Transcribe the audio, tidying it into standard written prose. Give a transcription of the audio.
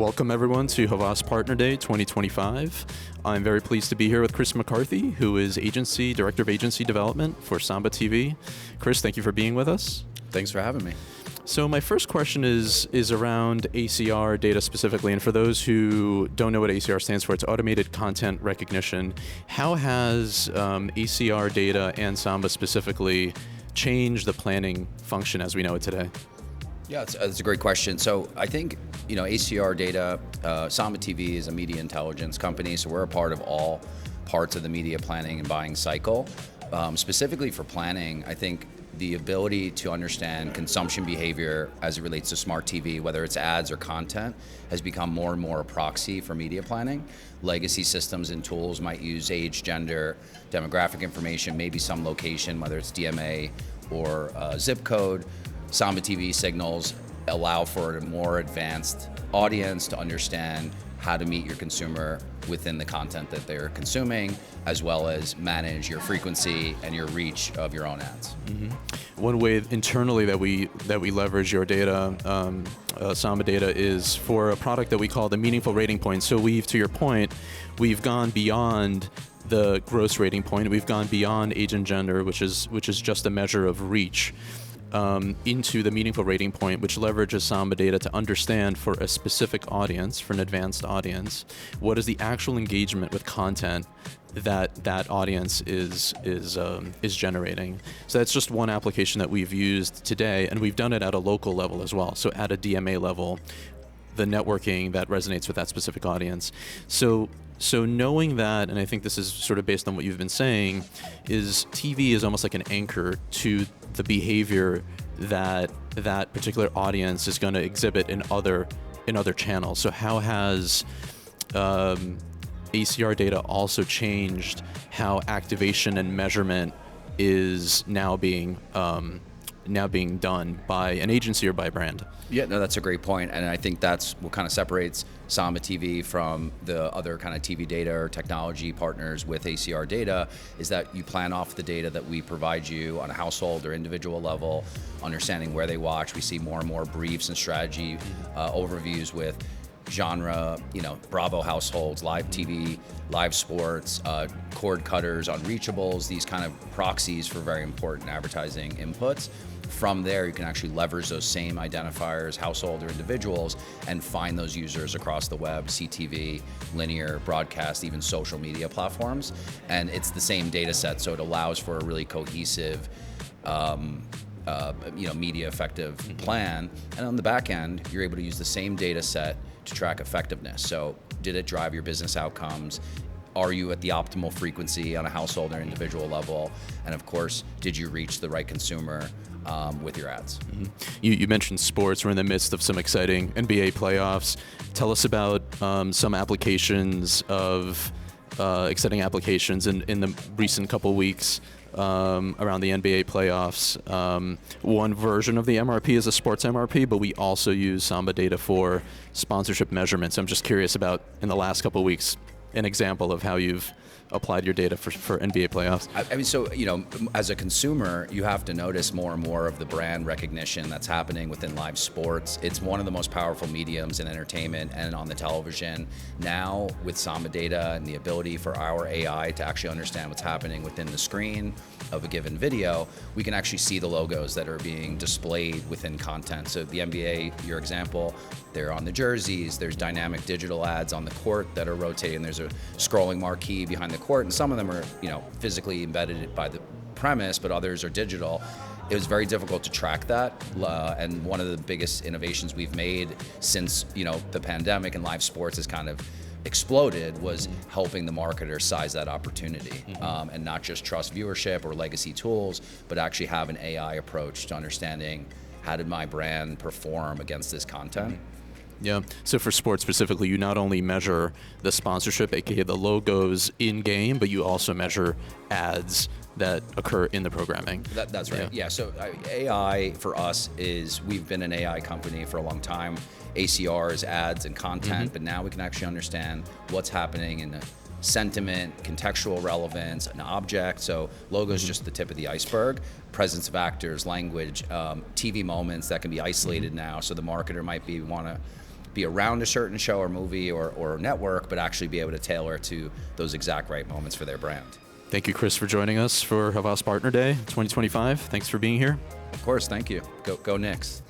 Welcome everyone to HAVAS Partner Day 2025. I'm very pleased to be here with Chris McCARTHY, who is Director of Agency Development for Samba TV. Chris, thank you for being with us. Thanks for having me. So my first question is around ACR data specifically, and for those who don't know what ACR stands for, it's Automated Content Recognition. How has ACR data and Samba specifically changed the planning function as we know it today? Yeah, it's a great question. So I think, ACR data, Samba TV is a media intelligence company, so we're a part of all parts of the media planning and buying cycle. Specifically for planning, I think the ability to understand consumption behavior as it relates to smart TV, whether it's ads or content, has become more and more a proxy for media planning. Legacy systems and tools might use age, gender, demographic information, maybe some location, whether it's DMA or zip code. Samba TV signals allow for a more advanced audience to understand how to meet your consumer within the content that they're consuming, as well as manage your frequency and your reach of your own ads. Mm-hmm. One way internally that we leverage your data, Samba data, is for a product that we call the meaningful rating point. So to your point, we've gone beyond the gross rating point. We've gone beyond age and gender, which is just a measure of reach, into the meaningful rating point, which leverages Samba data to understand for a specific audience, for an advanced audience, what is the actual engagement with content that audience is generating. So that's just one application that we've used today, and we've done it at a local level as well. So at a DMA level, the networking that resonates with that specific audience. So knowing that, and I think this is sort of based on what you've been saying, is TV is almost like an anchor to the behavior that particular audience is going to exhibit in other channels. So how has ACR data also changed how activation and measurement is now being done by an agency or by a brand? Yeah, no, that's a great point, and I think that's what kind of separates Samba TV from the other kind of TV data or technology partners with ACR data, is that you plan off the data that we provide you on a household or individual level, understanding where they watch. We see more and more briefs and strategy overviews with genre, Bravo households, live TV, live sports, cord cutters, unreachables, these kind of proxies for very important advertising inputs. From there, you can actually leverage those same identifiers, household or individuals, and find those users across the web, CTV, linear, broadcast, even social media platforms. And it's the same data set, so it allows for a really cohesive media effective plan. And on the back end, you're able to use the same data set to track effectiveness. So did it drive your business outcomes? Are you at the optimal frequency on a household or individual level? And of course, did you reach the right consumer with your ads? Mm-hmm. You mentioned sports. We're in the midst of some exciting NBA playoffs. Tell us about some applications of exciting applications in the recent couple weeks around the NBA playoffs. One version of the MRP is a sports MRP, but we also use Samba data for sponsorship measurements. I'm just curious about, in the last couple of weeks, an example of how you've applied your data for NBA playoffs. I mean, so, as a consumer, you have to notice more and more of the brand recognition that's happening within live sports. It's one of the most powerful mediums in entertainment and on the television. Now, with Samba data and the ability for our AI to actually understand what's happening within the screen of a given video, we can actually see the logos that are being displayed within content. So the NBA, your example, they're on the jerseys, there's dynamic digital ads on the court that are rotating, there's a scrolling marquee behind the court, and some of them are, physically embedded by the premise, but others are digital. It was very difficult to track that, and one of the biggest innovations we've made since, the pandemic and live sports has kind of exploded was helping the marketer size that opportunity, and not just trust viewership or legacy tools, but actually have an AI approach to understanding how did my brand perform against this content. Yeah, so for sports specifically, you not only measure the sponsorship, aka the logos in game, but you also measure ads that occur in the programming. That's right. Yeah. So AI for us is, we've been an AI company for a long time. ACR is ads and content, but now we can actually understand what's happening in the sentiment, contextual relevance, an object. So logo is just the tip of the iceberg. Presence of actors, language, TV moments that can be isolated now. So the marketer might want to be around a certain show or movie or network, but actually be able to tailor to those exact right moments for their brand. Thank you, Chris, for joining us for HAVAS Partner Day 2025. Thanks for being here. Of course, thank you. Go Knicks.